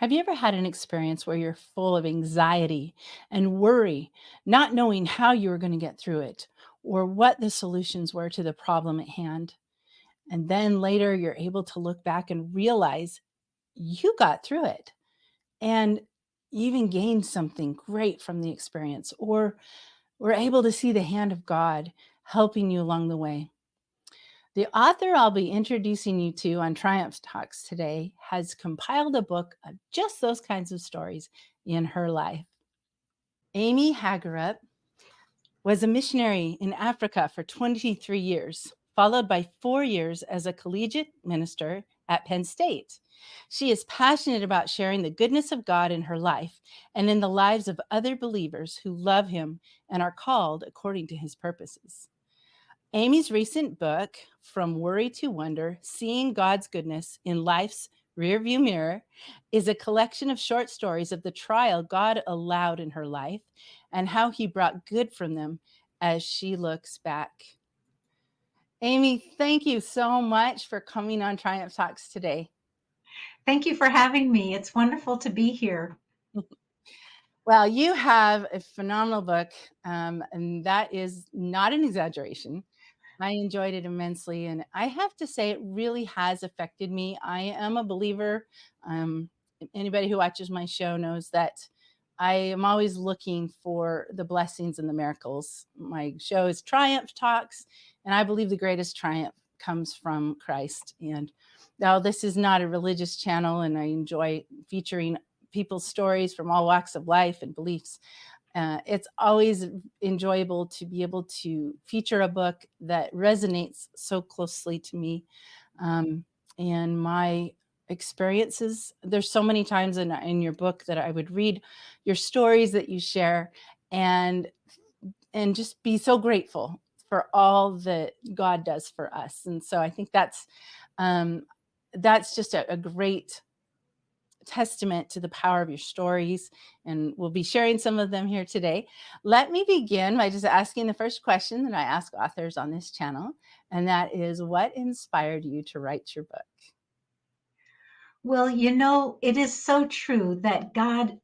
Have you ever had an experience where you're full of anxiety and worry, not knowing how you were going to get through it or what the solutions were to the problem at hand? And then later you're able to look back and realize you got through it and you even gained something great from the experience, or were able to see the hand of God helping you along the way. The author I'll be introducing you to on Triumph Talks today has compiled a book of just those kinds of stories in her life. Amy Haggerup was a missionary in Africa for 23 years, followed by 4 years as a collegiate minister at Penn State. She is passionate about sharing the goodness of God in her life and in the lives of other believers who love Him and are called according to His purposes. Amy's recent book, From Worry to Wonder: Seeing God's Goodness in Life's Rearview Mirror, is a collection of short stories of the trial God allowed in her life and how He brought good from them as she looks back. Amy, thank you so much for coming on Triumph Talks today. Thank you for having me. It's wonderful to be here. Well, you have a phenomenal book, and that is not an exaggeration. I enjoyed it immensely, and I have to say it really has affected me. I am a believer. Um, Anybody who watches my show knows that I am always looking for the blessings and the miracles. My show is Triumph Talks, and I believe the greatest triumph comes from Christ. And now this is not a religious channel, and I enjoy featuring people's stories from all walks of life and beliefs. It's always enjoyable to be able to feature a book that resonates so closely to me, um, and my experiences. There's so many times in your book that I would read your stories that you share, and just be so grateful for all that God does for us. And so I think um, that's just a great testament to the power of your stories, and we'll be sharing some of them here today. Let me begin by just asking the first question that I ask authors on this channel, and that is, what inspired you to write your book? Well, it is so true that God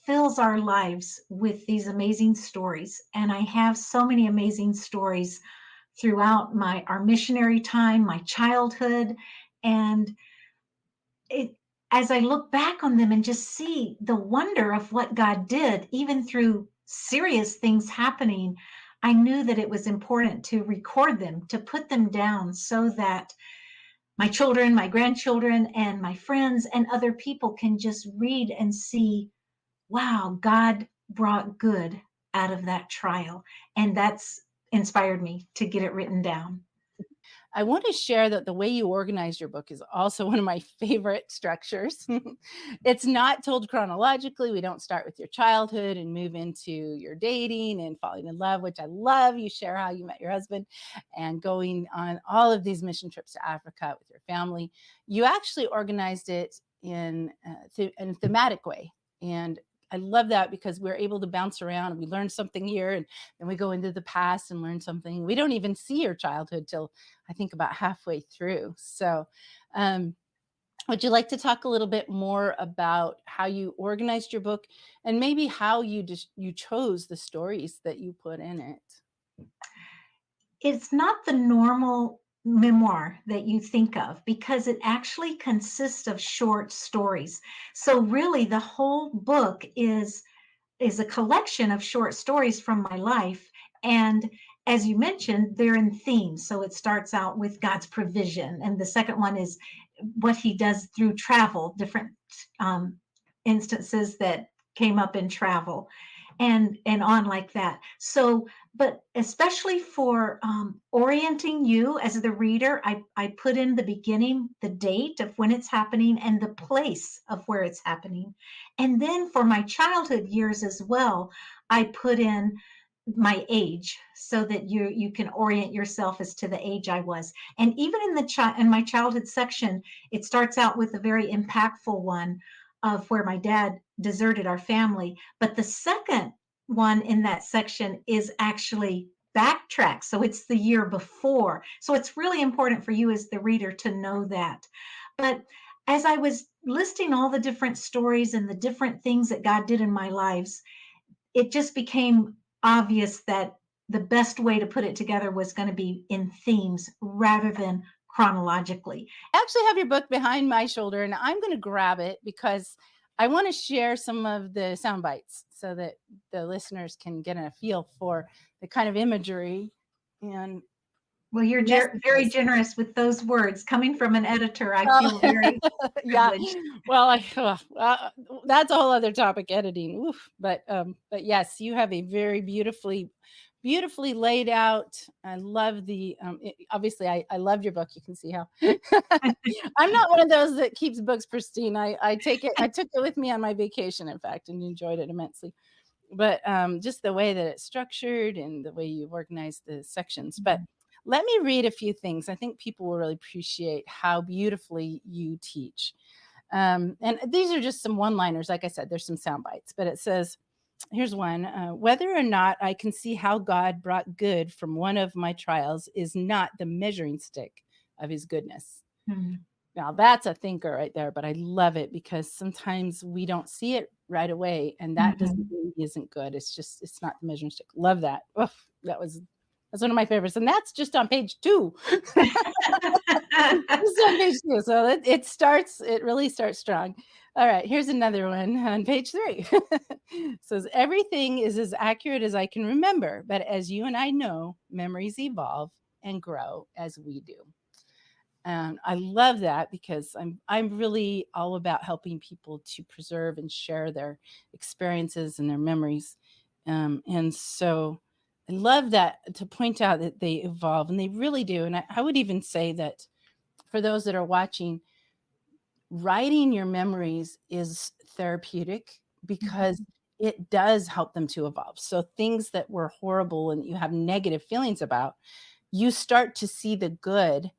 fills our lives with these amazing stories. And I have so many amazing stories throughout our missionary time, my childhood. And it as I look back on them and just see the wonder of what God did, even through serious things happening, I knew that it was important to record them, to put them down so that my children, my grandchildren, and my friends and other people can just read and see, wow, God brought good out of that trial. And that's inspired me to get it written down. I want to share that the way you organize your book is also one of my favorite structures. It's not told chronologically. We don't start with your childhood and move into your dating and falling in love, which I love. You share how you met your husband and going on all of these mission trips to Africa with your family. You actually organized it in a thematic way. And I love that because we're able to bounce around and we learn something here, and then we go into the past and learn something. We don't even see your childhood till I think about halfway through. So, um, would you like to talk a little bit more about how you organized your book and maybe how you chose the stories that you put in it? It's not the normal memoir that you think of because it actually consists of short stories. So really the whole book is a collection of short stories from my life. And as you mentioned, they're in themes. So it starts out with God's provision, and the second one is what He does through travel, different um, instances that came up in travel, and on like that. So, but especially for orienting you as the reader, I put in the beginning the date of when it's happening and the place of where it's happening. And then for my childhood years as well, I put in my age so that you can orient yourself as to the age I was. And even in my childhood section, it starts out with a very impactful one of where my dad deserted our family. But the second one in that section is actually backtrack. So it's the year before. So it's really important for you as the reader to know that. But as I was listing all the different stories and the different things that God did in my lives, it just became obvious that the best way to put it together was going to be in themes rather than chronologically. I actually have your book behind my shoulder, and I'm going to grab it because I want to share some of the sound bites so that the listeners can get a feel for the kind of imagery and Well, you're very messages. generous with those words. Coming from an editor, I Oh, feel very yeah. privileged. Well, that's a whole other topic, editing. Oof. But yes, you have a very beautifully laid out. I love obviously I loved your book. You can see how I'm not one of those that keeps books pristine. I took it with me on my vacation, in fact, and enjoyed it immensely. But just the way that it's structured and the way you organize the sections. But let me read a few things. I think people will really appreciate how beautifully you teach. And these are just some one-liners. Like I said, there's some sound bites, but it says, here's one. Whether or not I can see how God brought good from one of my trials is not the measuring stick of his goodness. Mhm. Now that's a thinker right there, but I love it because sometimes we don't see it right away, and that doesn't Mhm. mean he isn't good. It's not the measuring stick. Love that. Oof, that's one of my favorites, and that's just on page 2. Just on page 2, so it really starts strong. All right, here's another one on page 3. Says, "Everything is as accurate as I can remember, but as you and I know, memories evolve and grow as we do." And I love that because I'm really all about helping people to preserve and share their experiences and their memories. And so I love that, to point out that they evolve, and they really do. And I would even say that for those that are watching, writing your memories is therapeutic because Mhm. it does help them to evolve. So things that were horrible and you have negative feelings about, you start to see the good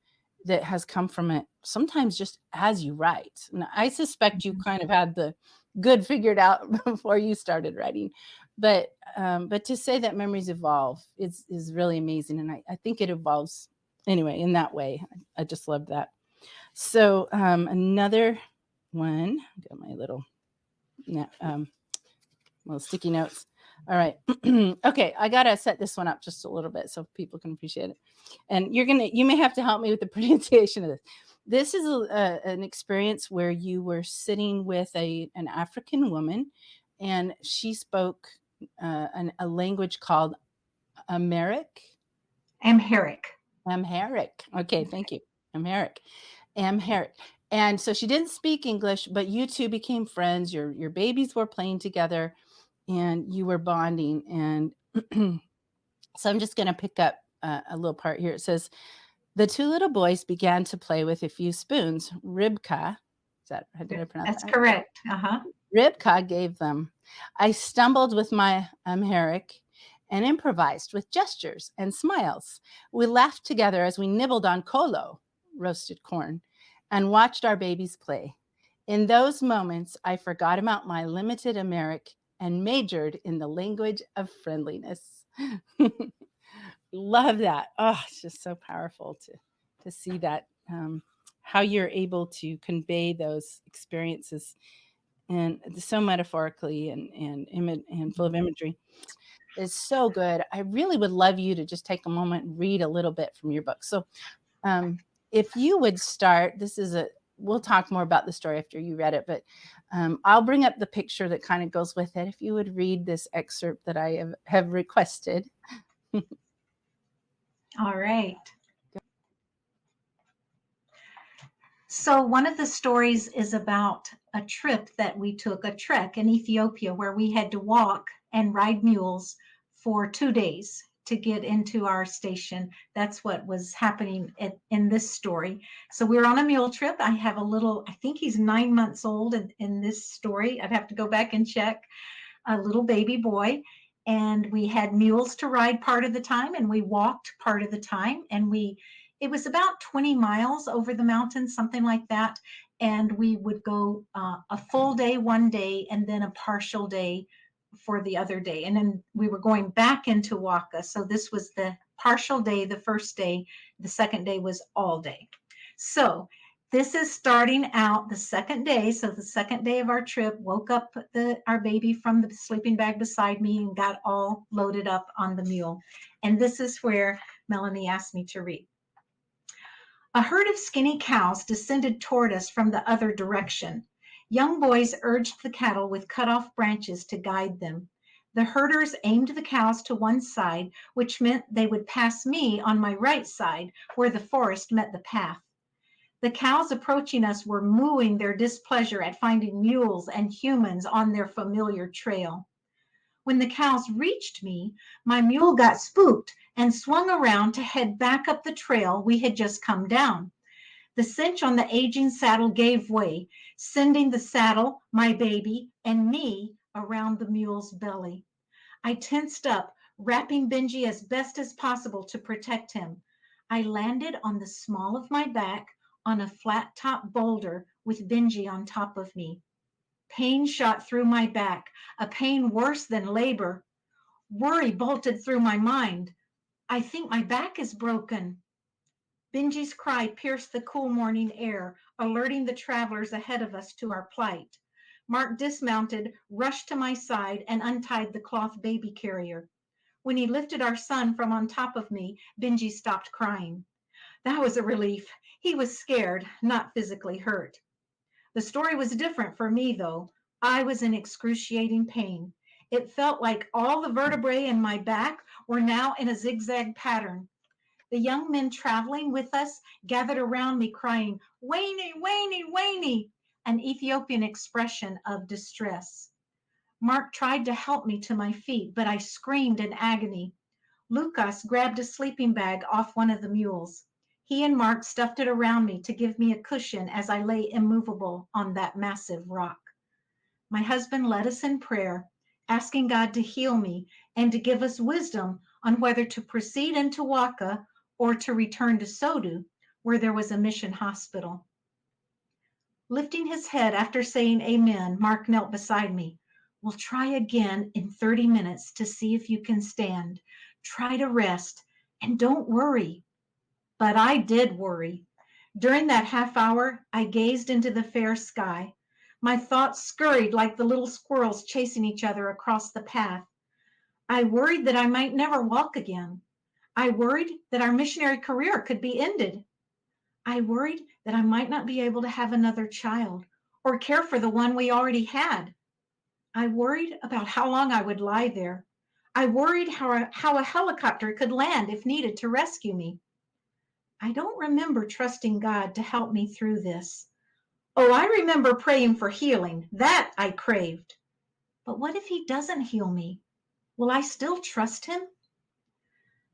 that has come from it, sometimes just as you write. And I suspect you Mhm. kind of had the good figured out before you started writing. But to say that memories evolve is really amazing. And I think it evolves anyway in that way. I just love that. So another one, got my little sticky notes. All right. Okay, I gotta set this one up just a little bit so people can appreciate it. And you may have to help me with the pronunciation of this. This is an experience where you were sitting with an African woman, and she spoke a language called Amharic. Amharic. Amharic. Okay, thank you. Amharic. Amharic. And so she didn't speak English, but you two became friends. Your babies were playing together, and you were bonding. And so I'm just going to pick up a little part here. It says, the two little boys began to play with a few spoons. Did I pronounce That's that right? correct. Uh-huh. Ribka gave them. I stumbled with my Amharic and improvised with gestures and smiles. We laughed together as we nibbled on kolo, roasted corn, and watched our babies play. In those moments, I forgot about my limited Amharic and majored in the language of friendliness. Love that. Oh, it's just so powerful to see that, how you're able to convey those experiences, and so metaphorically and full of imagery. It's so good. I really would love you to just take a moment and read a little bit from your book. So, um, if you would start, we'll talk more about the story after you read it, but I'll bring up the picture that kind of goes with it. If you would read this excerpt that I have requested. All right. So one of the stories is about a trip that we took, a trek in Ethiopia, where we had to walk and ride mules for 2 days to get into our station. That's what was happening in this story. So we were on a mule trip. I have a little, I think he's 9 months old in this story. I'd have to go back and check. A little baby boy. And we had mules to ride part of the time, and we walked part of the time. And it was about 20 miles over the mountains, something like that. And we would go a full day one day and then a partial day for the other day. And then we were going back into Waka. So this was the partial day, the first day. The second day was all day. So This is starting out the second day. So the second day of our trip, woke up our baby from the sleeping bag beside me and got all loaded up on the mule. And this is where Melanie asked me to read. A herd of skinny cows descended toward us from the other direction. Young boys urged the cattle with cut-off branches to guide them. The herders aimed the cows to one side, which meant they would pass me on my right side, where the forest met the path. The cows approaching us were mooing their displeasure at finding mules and humans on their familiar trail. When the cows reached me, my mule got spooked and swung around to head back up the trail we had just come down. The cinch on the aging saddle gave way, sending the saddle, my baby, and me around the mule's belly. I tensed up, wrapping Benji as best as possible to protect him. I landed on the small of my back on a flat top boulder with Benji on top of me. Pain shot through my back, a pain worse than labor. Worry bolted through my mind. I think my back is broken. Benji's cry pierced the cool morning air, alerting the travelers ahead of us to our plight. Mark dismounted, rushed to my side, and untied the cloth baby carrier. When he lifted our son from on top of me, Benji stopped crying. That was a relief. He was scared, not physically hurt. The story was different for me, though. I was in excruciating pain. It felt like all the vertebrae in my back were now in a zigzag pattern. The young men traveling with us gathered around me crying, "Waini, Waini, Waini," an Ethiopian expression of distress. Mark tried to help me to my feet, but I screamed in agony. Lucas grabbed a sleeping bag off one of the mules. He and Mark stuffed it around me to give me a cushion as I lay immovable on that massive rock. My husband led us in prayer, asking God to heal me and to give us wisdom on whether to proceed into Waka or to return to Sodu, where there was a mission hospital. Lifting his head after saying amen, Mark knelt beside me. "We'll try again in 30 minutes to see if you can stand. Try to rest and don't worry." But I did worry. During that half hour, I gazed into the fair sky. My thoughts scurried like the little squirrels chasing each other across the path. I worried that I might never walk again. I worried that our missionary career could be ended. I worried that I might not be able to have another child or care for the one we already had. I worried about how long I would lie there. I worried how a helicopter could land if needed to rescue me. I don't remember trusting God to help me through this. Oh, I remember praying for healing. That I craved. But what if he doesn't heal me? Will I still trust him?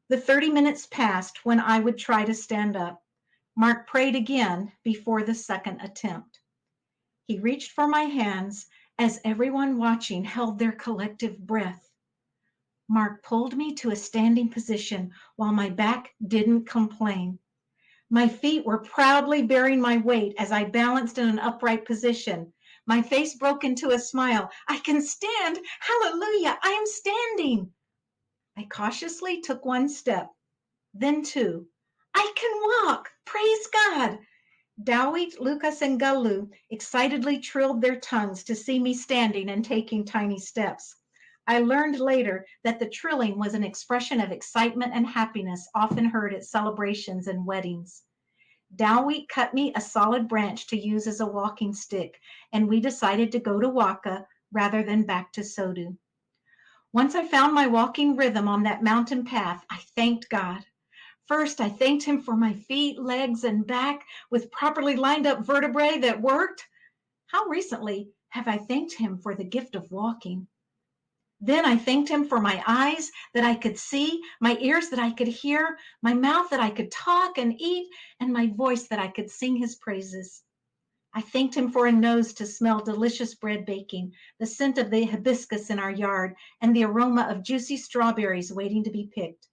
The 30 minutes passed when I would try to stand up. Mark prayed again before the second attempt. He reached for my hands as everyone watching held their collective breath. Mark pulled me to a standing position while my back didn't complain. My feet were proudly bearing my weight as I balanced in an upright position. My face broke into a smile. "I can stand! Hallelujah! I am standing!" I cautiously took one step, then two. "I can walk! Praise God!" Dawit, Lucas, and Galu excitedly trilled their tongues to see me standing and taking tiny steps. I learned later that the trilling was an expression of excitement and happiness often heard at celebrations and weddings. Dawit cut me a solid branch to use as a walking stick, and we decided to go to Waka rather than back to Sodu. Once I found my walking rhythm on that mountain path, I thanked God. First, I thanked him for my feet, legs, and back with properly lined up vertebrae that worked. How recently have I thanked him for the gift of walking? Then I thanked him for my eyes that I could see, my ears that I could hear, my mouth that I could talk and eat, and my voice that I could sing his praises. I thanked him for a nose to smell delicious bread baking, the scent of the hibiscus in our yard, and the aroma of juicy strawberries waiting to be picked.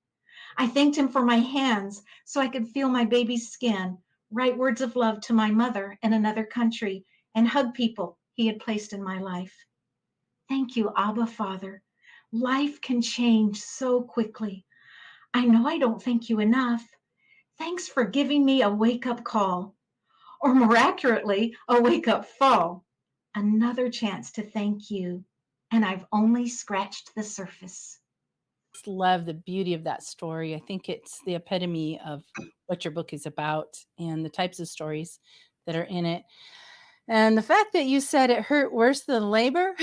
I thanked him for my hands so I could feel my baby's skin, write words of love to my mother in another country, and hug people he had placed in my life. Thank you, Abba Father. Life can change so quickly. I know I don't thank you enough. Thanks for giving me a wake-up call. or more accurately, a wake up fall. Another chance to thank you, and I've only scratched the surface. Just love the beauty of that story. I think it's the epitome of what your book is about and the types of stories that are in it. And the fact that you said it hurt worse than labor,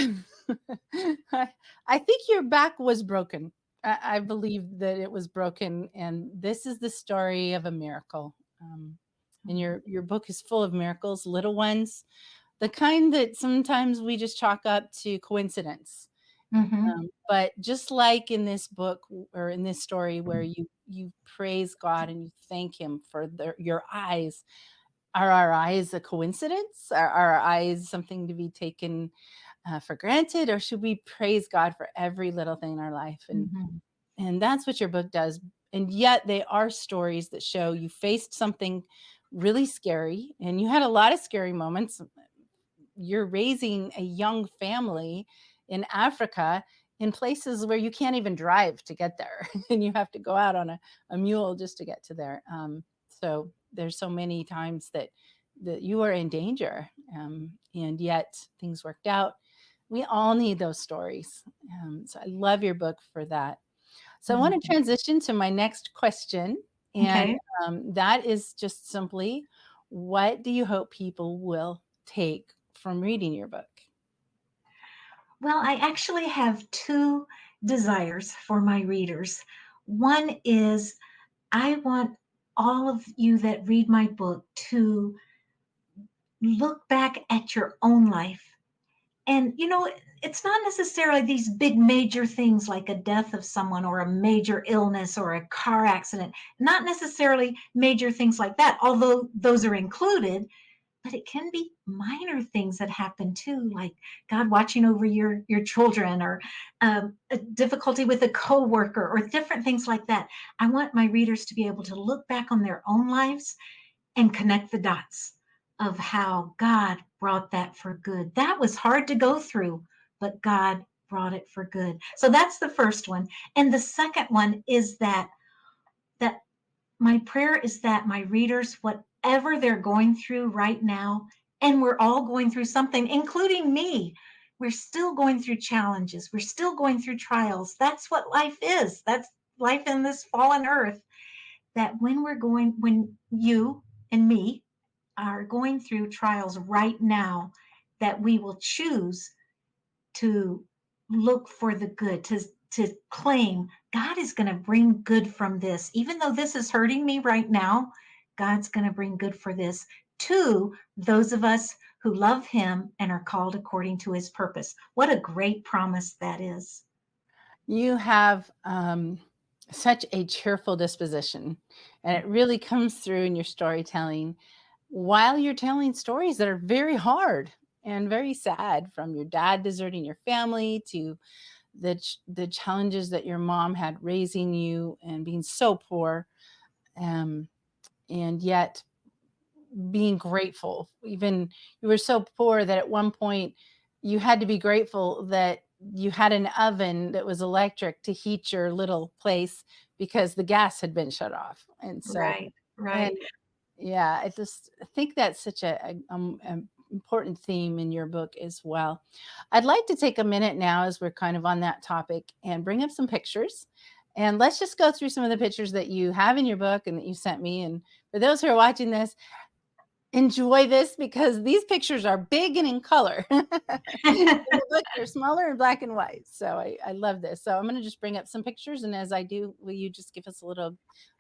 I, I think your back was broken. I believe that it was broken, and this is the story of a miracle. And your book is full of miracles, little ones, the kind that sometimes we just chalk up to coincidence. Mm-hmm. But just like in this book or in this story where you praise God and you thank Him for your eyes, are our eyes a coincidence? Are our eyes something to be taken for granted, or should we praise God for every little thing in our life? Mm-hmm. And that's what your book does. And yet they are stories that show you faced something really scary, and you had a lot of scary moments. You're raising a young family in Africa in places where you can't even drive to get there, and you have to go out on a mule just to get to there. So there's so many times that you are in danger, and yet things worked out. We all need those stories. So I love your book for that. So I want to Mm-hmm. transition to my next question, and Okay. that is just simply, what do you hope people will take from reading your book? Well, I actually have two desires for my readers. One is I want all of you that read my book to look back at your own life. And, it's not necessarily these big major things like a death of someone or a major illness or a car accident, not necessarily major things like that, although those are included. But it can be minor things that happen too, like God watching over your children, or a difficulty with a coworker, or different things like that. I want my readers to be able to look back on their own lives and connect the dots of how God brought that for good. That was hard to go through, but God brought it for good. So that's the first one. And the second one is that my prayer is that my readers, whatever they're going through right now, and we're all going through something, including me, we're still going through challenges. We're still going through trials. That's what life is. That's life in this fallen earth. That when you and me are going through trials right now, that we will choose to look for the good, to claim God is going to bring good from this. Even though this is hurting me right now, God's going to bring good for this to those of us who love Him and are called according to His purpose. What a great promise that is. You have such a cheerful disposition, and it really comes through in your storytelling while you're telling stories that are very hard and very sad, from your dad deserting your family to the challenges that your mom had raising you and being so poor, um, and yet being grateful. Even you were so poor that at one point you had to be grateful that you had an oven that was electric to heat your little place because the gas had been shut off. And so, Right, and right. yeah, I think that's such a important theme in your book as well. I'd like to take a minute now, as we're kind of on that topic, and bring up some pictures. And let's just go through some of the pictures that you have in your book and that you sent me. And for those who are watching this, enjoy this because these pictures are big and in color. In the book, they're smaller and black and white. So I love this. So I'm going to just bring up some pictures. And as I do, will you just give us a little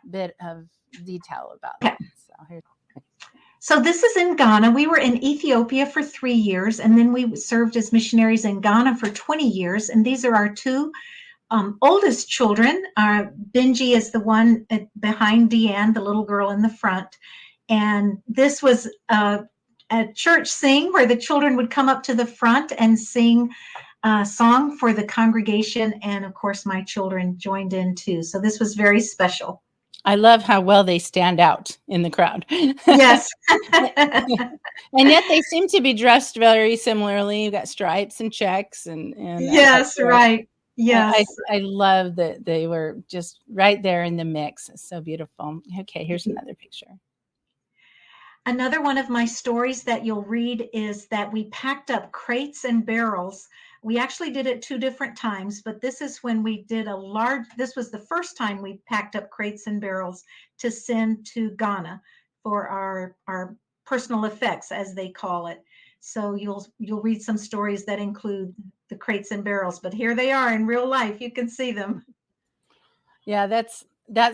bit of detail about that? So here's. So this is in Ghana. We were in Ethiopia for 3 years, and then we served as missionaries in Ghana for 20 years. And these are our two oldest children. Benji is the one behind Deanne, the little girl in the front. And this was a church sing where the children would come up to the front and sing a song for the congregation. And of course, my children joined in too. So this was very special. I love how well they stand out in the crowd. Yes. And yet they seem to be dressed very similarly. You've got stripes and checks and up Yes, there. right. I Yes. I love that they were just right there in the mix. It's so beautiful. Okay, here's another picture. Another one of my stories that you'll read is that we packed up crates and barrels. We actually did it 2 different times, but this is when we did this was the first time we packed up crates and barrels to send to Ghana for our personal effects, as they call it. So you'll read some stories that include the crates and barrels, but here they are in real life. You can see them. Yeah, that's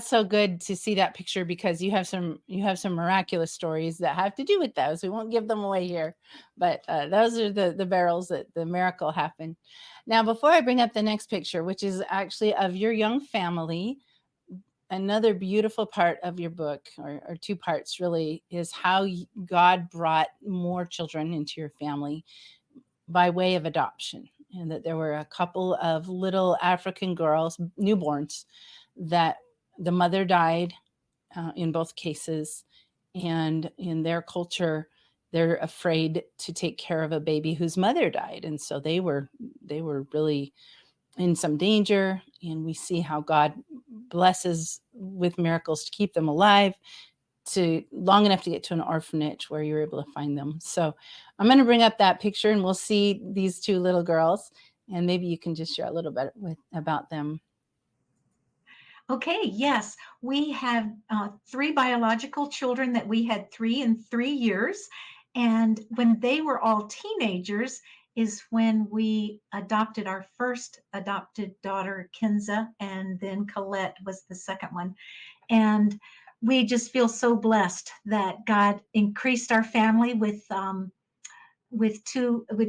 so good to see that picture because you have some miraculous stories that have to do with those. We won't give them away here, but those are the barrels that the miracle happened. Now, before I bring up the next picture, which is actually of your young family, another beautiful part of your book, or two parts really, is how God brought more children into your family by way of adoption, and that there were a couple of little African girls, newborns, that the mother died in both cases. And in their culture, they're afraid to take care of a baby whose mother died. And so they were really in some danger. And we see how God blesses with miracles to keep them alive to long enough to get to an orphanage where you're able to find them. So I'm going to bring up that picture and we'll see these two little girls, and maybe you can just share a little bit about them. Okay, yes, we have 3 biological children that we had 3 in 3 years. And when they were all teenagers, is when we adopted our first adopted daughter, Kinza, and then Colette was the second one. And we just feel so blessed that God increased our family with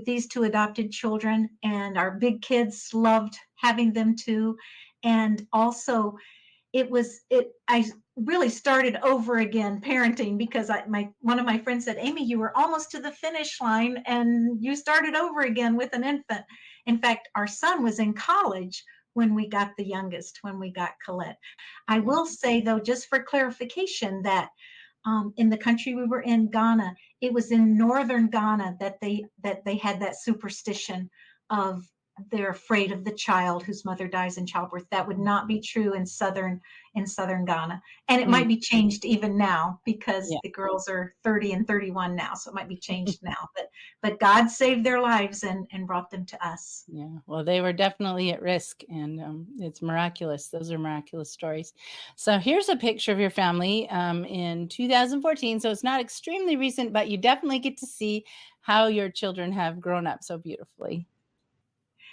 these 2 adopted children, and our big kids loved having them too. And also I really started over again parenting because one of my friends said, Amy, you were almost to the finish line and you started over again with an infant. In fact, our son was in college when we got the youngest, when we got Colette. I Yeah. will say, though, just for clarification, that in the country we were in, Ghana, it was in northern Ghana that they had that superstition of they're afraid of the child whose mother dies in childbirth. That would not be true in southern Ghana, and it Mm, might be changed even now because yeah. the girls are 30 and 31 now, so it might be changed now. But God saved their lives and brought them to us. Yeah, well, they were definitely at risk, and it's miraculous. Those are miraculous stories. So here's a picture of your family in 2014. So it's not extremely recent, but you definitely get to see how your children have grown up so beautifully.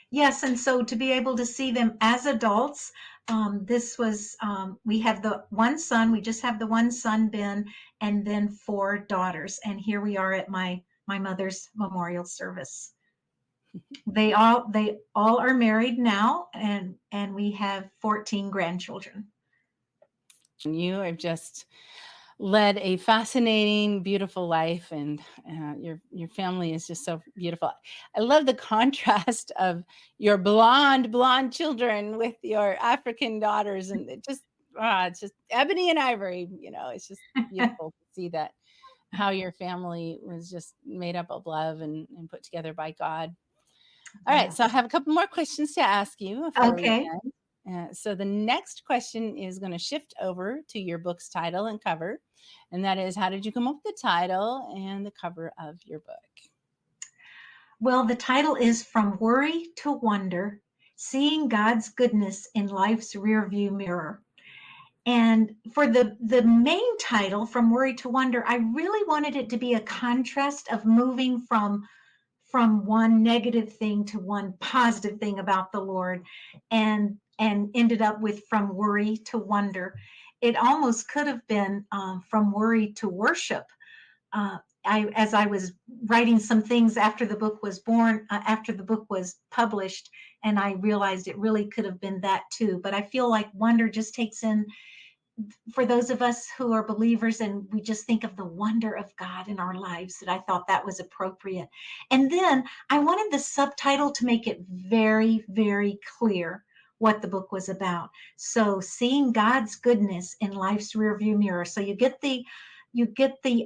Yes, and so to be able to see them as adults, this was, we have the one son, we just have the one son, Ben, and then 4 daughters. And here we are at my mother's memorial service. They all are married now, and we have 14 grandchildren. And you have just led a fascinating, beautiful life, and your family is just so beautiful. I love the contrast of your blonde children with your African daughters, and it's just ebony and ivory. It's just beautiful to see that how your family was just made up of love and put together by God. All right, so I Yes. have a couple more questions to ask you before we Okay. end. So the next question is going to shift over to your book's title and cover, and that is, how did you come up with the title and the cover of your book? Well, the title is From Worry to Wonder: Seeing God's Goodness in Life's Rearview Mirror. And for the main title, From Worry to Wonder, I really wanted it to be a contrast of moving from one negative thing to one positive thing about the Lord, and ended up with From Worry to Wonder. It almost could have been From Worry to Worship. As I was writing some things after the book was after the book was published, and I realized it really could have been that too. But I feel like wonder just takes in, for those of us who are believers and we just think of the wonder of God in our lives, that I thought that was appropriate. And then I wanted the subtitle to make it very, very clear what the book was about. So, seeing God's goodness in life's rearview mirror. So you get the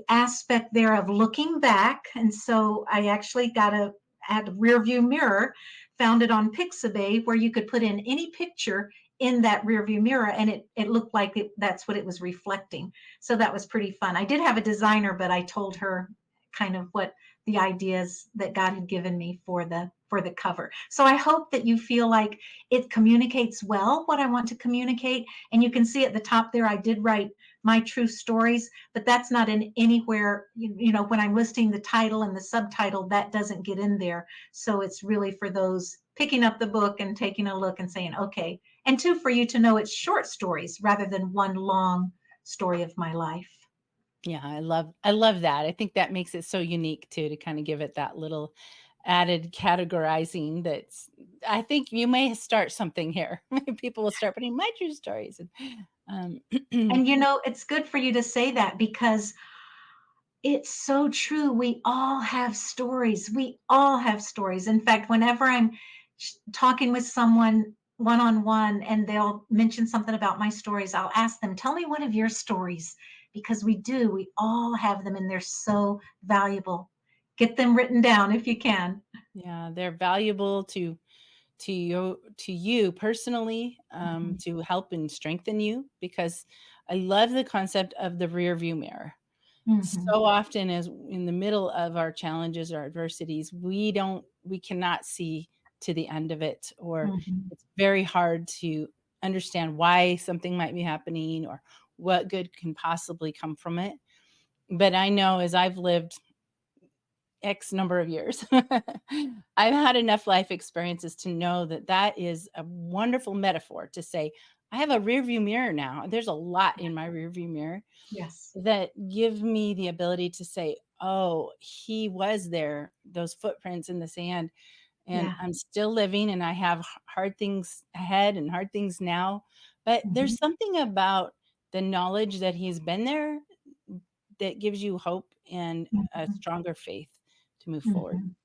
aspect there of looking back. And so I actually got a rearview mirror, found it on Pixabay, where you could put in any picture in that rearview mirror, and it looked like that's what it was reflecting. So that was pretty fun. I did have a designer, but I told her kind of what the ideas that God had given me for the cover. So I hope that you feel like it communicates well what I want to communicate. And you can see at the top there, I did write my true stories, but that's not in anywhere. You know, when I'm listing the title and the subtitle, that doesn't get in there. So it's really for those picking up the book and taking a look and saying, okay. And two, for you to know it's short stories rather than one long story of my life. Yeah, I love that. I think that makes it so unique too, to kind of give it that little added categorizing. That's, I think you may start something here. People will start putting my true stories. Um, And it's good for you to say that because it's so true. We all have stories. We all have stories. In fact, whenever I'm talking with someone one on one and they'll mention something about my stories, I'll ask them, tell me one of your stories, because we do. We all have them and they're so valuable. Get them written down if you can. yeah, they're valuable to you personally, Mhm. to help and strengthen you, because I love the concept of the rear view mirror. Mhm. So often, as in the middle of our challenges or adversities, we cannot see to the end of it, or Mhm. it's very hard to understand why something might be happening or what good can possibly come from it. But I know, as I've lived X number of years, I've had enough life experiences to know that that is a wonderful metaphor to say, I have a rear view mirror now. There's a lot in my rear view mirror Yes. that give me the ability to say, "Oh, he was there, those footprints in the sand, and Yeah. I'm still living, and I have hard things ahead and hard things now." But Mhm. there's something about the knowledge that he's been there that gives you hope and a Mhm. stronger faith to move forward. Mhm.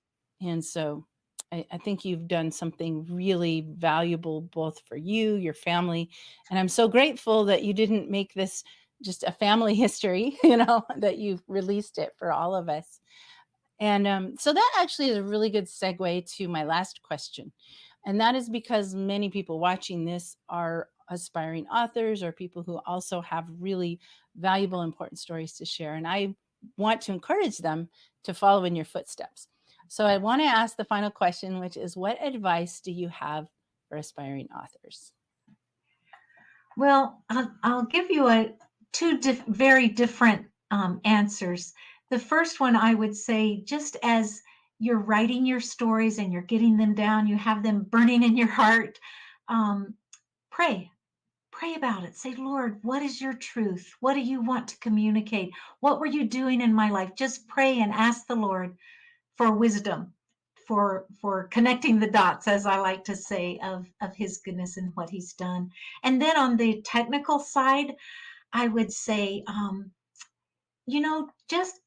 And so I think you've done something really valuable both for you, your family, and I'm so grateful that you didn't make this just a family history, that you've released it for all of us. And so that actually is a really good segue to my last question. And that is because many people watching this are aspiring authors or people who also have really valuable, important stories to share. And I want to encourage them to follow in your footsteps. So I want to ask the final question, which is, what advice do you have for aspiring authors? Well, I'll give you a two very different answers. The first one, I would say, just as you're writing your stories and you're getting them down, you have them burning in your heart. Um, pray, pray about it. Say, Lord, what is your truth? What do you want to communicate? What were you doing in my life? Just pray and ask the Lord for wisdom, for connecting the dots, as I like to say, of his goodness and what he's done. And then on the technical side, I would say, just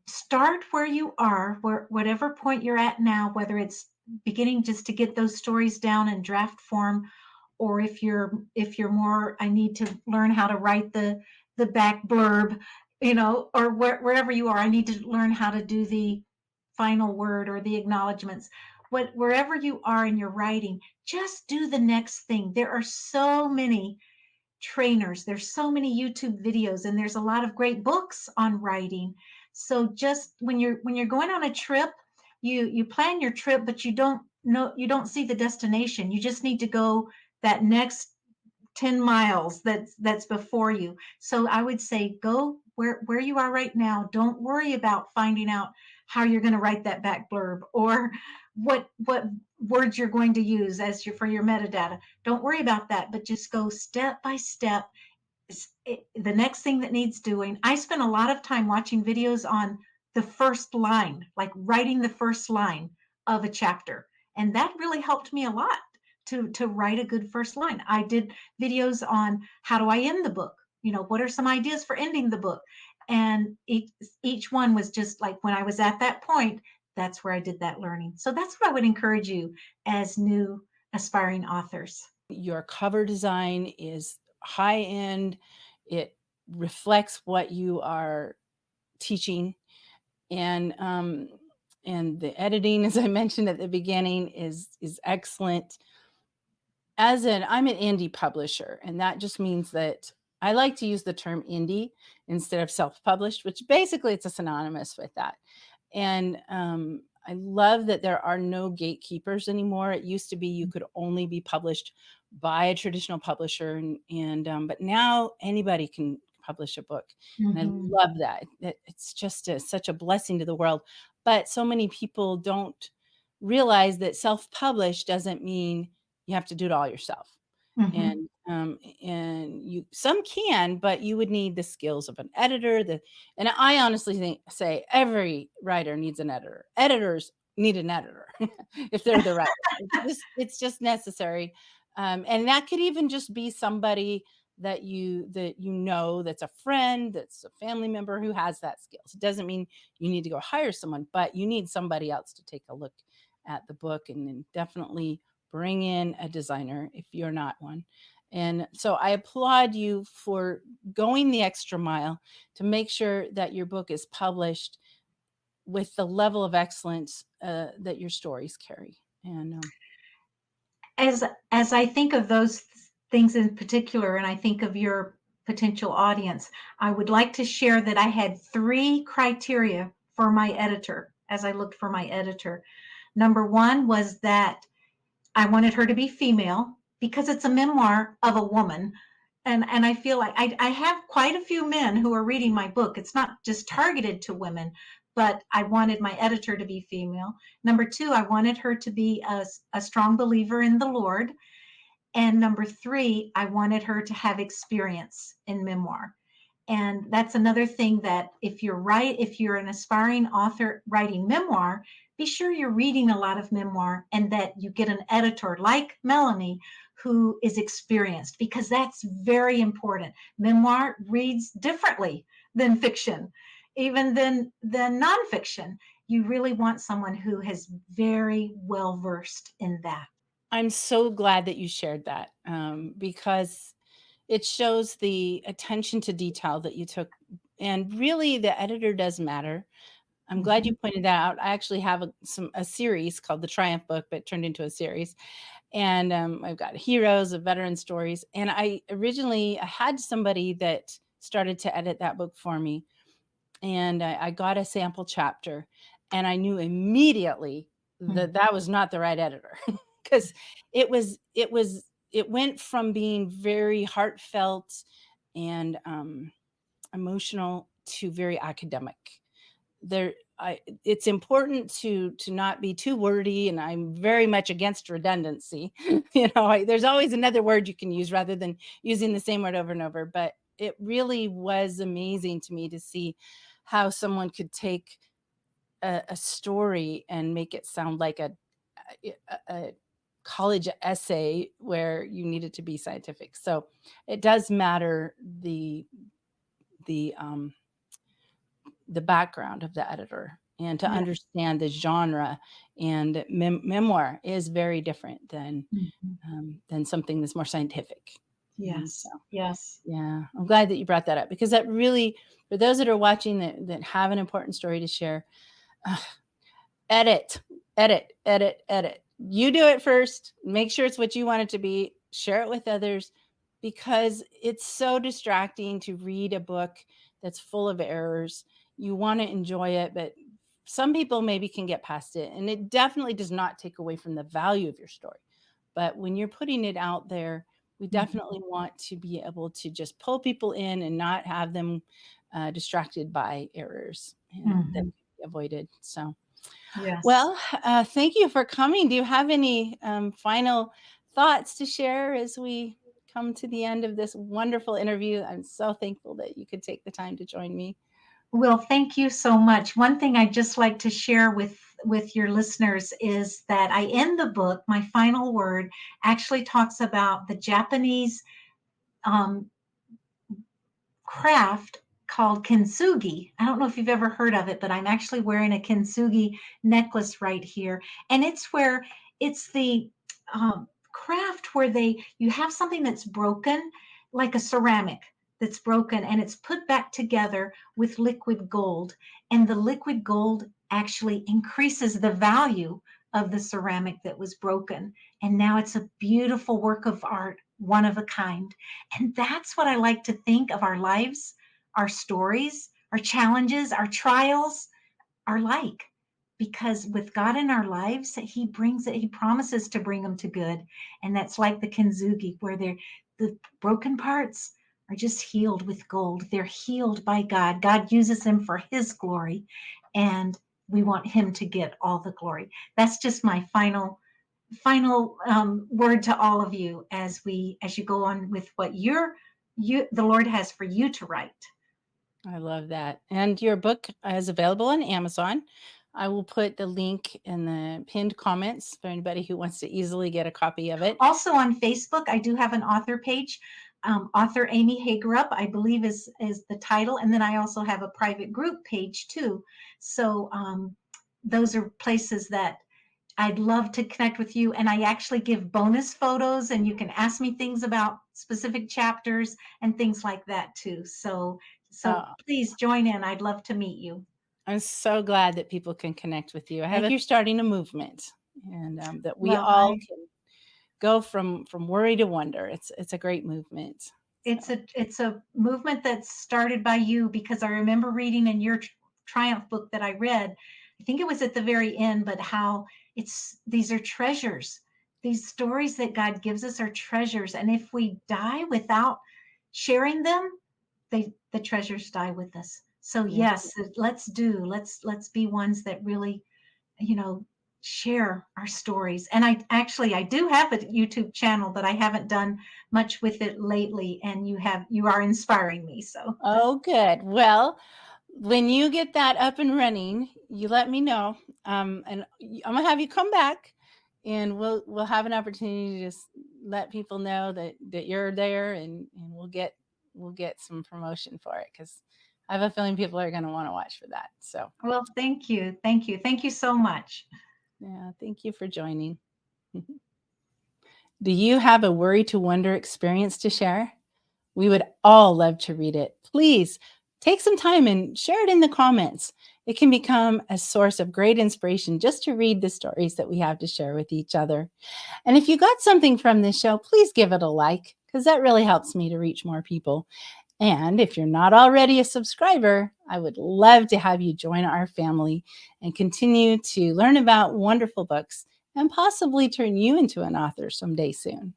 start where you are, where whatever point you're at now, whether it's beginning just to get those stories down in draft form, or if you're more, I need to learn how to write the back blurb, or wherever you are, I need to learn how to do the final word or the acknowledgments. Wherever you are in your writing, just do the next thing. There are so many trainers, there's so many YouTube videos, and there's a lot of great books on writing. So just when you're going on a trip, you plan your trip, but you don't see the destination. You just need to go that next 10 miles that's before you. So I would say go where you are right now. Don't worry about finding out how you're going to write that back blurb, or what words you're going to use as for your metadata. Don't worry about that, but just go step by step. The next thing that needs doing. I spent a lot of time watching videos on the first line, like writing the first line of a chapter. And that really helped me a lot to write a good first line. I did videos on how do I end the book? What are some ideas for ending the book? And each one was just like, when I was at that point, that's where I did that learning. So that's what I would encourage you as new aspiring authors. Your cover design is high end. It reflects what you are teaching, and the editing, as I mentioned at the beginning, is excellent. I'm an indie publisher, and that just means that I like to use the term indie instead of self-published, which basically it's a synonymous with that. And I love that there are no gatekeepers anymore. It used to be you could only be published by a traditional publisher, and but now anybody can publish a book, and I Mhm. love that. It's just such a blessing to the world. But so many people don't realize that self-published doesn't mean you have to do it all yourself. Mhm. And you some can, but you would need the skills of an editor. And I honestly say every writer needs an editor. Editors need an editor if they're the writer. It's just necessary, and that could even just be somebody that that's a friend, that's a family member who has that skills. It doesn't mean you need to go hire someone, but you need somebody else to take a look at the book, and then definitely bring in a designer if you're not one. And so I applaud you for going the extra mile to make sure that your book is published with the level of excellence that your stories carry. And As as I think of those things in particular, and I think of your potential audience, I would like to share that I had 3 criteria for my editor as I looked for my editor. Number 1 was that I wanted her to be female because it's a memoir of a woman. And I feel like I have quite a few men who are reading my book. It's not just targeted to women, but I wanted my editor to be female. Number 2, I wanted her to be a strong believer in the Lord. And number 3, I wanted her to have experience in memoir. And that's another thing that if you're an aspiring author writing memoir, be sure you're reading a lot of memoir and that you get an editor like Melanie who is experienced, because that's very important. Memoir reads differently than fiction, even than nonfiction. You really want someone who has very well versed in that. I'm so glad that you shared that, because it shows the attention to detail that you took. And really, the editor does matter. I'm glad you Mhm. pointed that out. I actually have a series called the Triumph Book, but turned into a series. And I've got heroes of veteran stories. And I had somebody that started to edit that book for me, and I got a sample chapter, and I knew immediately that Mhm. that was not the right editor because it went from being very heartfelt and emotional to very academic. It's important to not be too wordy, and I'm very much against redundancy. There's always another word you can use rather than using the same word over and over. But it really was amazing to me to see how someone could take a story and make it sound like a college essay where you need it to be scientific. So it does matter the um, the background of the editor, and to Yeah. understand the genre. And memoir is very different Mhm. than something that's more scientific. And so, Yes. Yes. yeah, I'm glad that you brought that up, because that really, for those that are watching that have an important story to share, uh, edit, edit, edit, edit. You do it first. Make sure it's what you want it to be. Share it with others, because it's so distracting to read a book that's full of errors. You want to enjoy it, but some people maybe can get past it. And it definitely does not take away from the value of your story. But when you're putting it out there, we Mhm. definitely want to be able to just pull people in and not have them distracted by errors and that Mhm. can be avoided. So, Yes. well, thank you for coming. Do you have any final thoughts to share as we come to the end of this wonderful interview? I'm so thankful that you could take the time to join me. Well, thank you so much. One thing I'd just like to share with your listeners is that I end the book, my final word actually talks about the Japanese um, craft called kintsugi. I don't know if you've ever heard of it, but I'm actually wearing a kintsugi necklace right here. And it's the craft where you have something that's broken, like a ceramic that's broken, and it's put back together with liquid gold. And the liquid gold actually increases the value of the ceramic that was broken. And now it's a beautiful work of art, one of a kind. And that's what I like to think of our lives, our stories, our challenges, our trials are like. Because with God in our lives, He brings it, He promises to bring them to good. And that's like the kintsugi, where the broken parts are just healed with gold. They're healed by God. God uses them for His glory. And we want Him to get all the glory. That's just my final word to all of you as you go on with what the Lord has for you to write. I love that. And your book is available on Amazon. I will put the link in the pinned comments for anybody who wants to easily get a copy of it. Also on Facebook, I do have an author page. Author Amy Haggerup, I believe is the title. And then I also have a private group page too. So those are places that I'd love to connect with you. And I actually give bonus photos, and you can ask me things about specific chapters and things like that too. So please join in. I'd love to meet you. I'm so glad that people can connect with you. I think you're starting a movement, and that we all can go from worry to wonder. It's a great movement. So. It's a movement that's started by you, because I remember reading in your Triumph book that I read, I think it was at the very end, but how these are treasures. These stories that God gives us are treasures. And if we die without sharing them, the treasures die with us. So yes, let's be ones that really, share our stories. And I do have a YouTube channel, but I haven't done much with it lately. And you are inspiring me. So. Oh, good. Well, when you get that up and running, you let me know. And I'm gonna have you come back, and we'll have an opportunity to just let people know that you're there, and we'll get some promotion for it, because I have a feeling people are going to want to watch for that. So, well, thank you so much. Yeah, thank you for joining. Do you have a worry to wonder experience to share? We would all love to read it. Please take some time and share it in the comments. It can become a source of great inspiration just to read the stories that we have to share with each other. And if you got something from this show, please give it a like, because that really helps me to reach more people. And if you're not already a subscriber, I would love to have you join our family and continue to learn about wonderful books and possibly turn you into an author someday soon.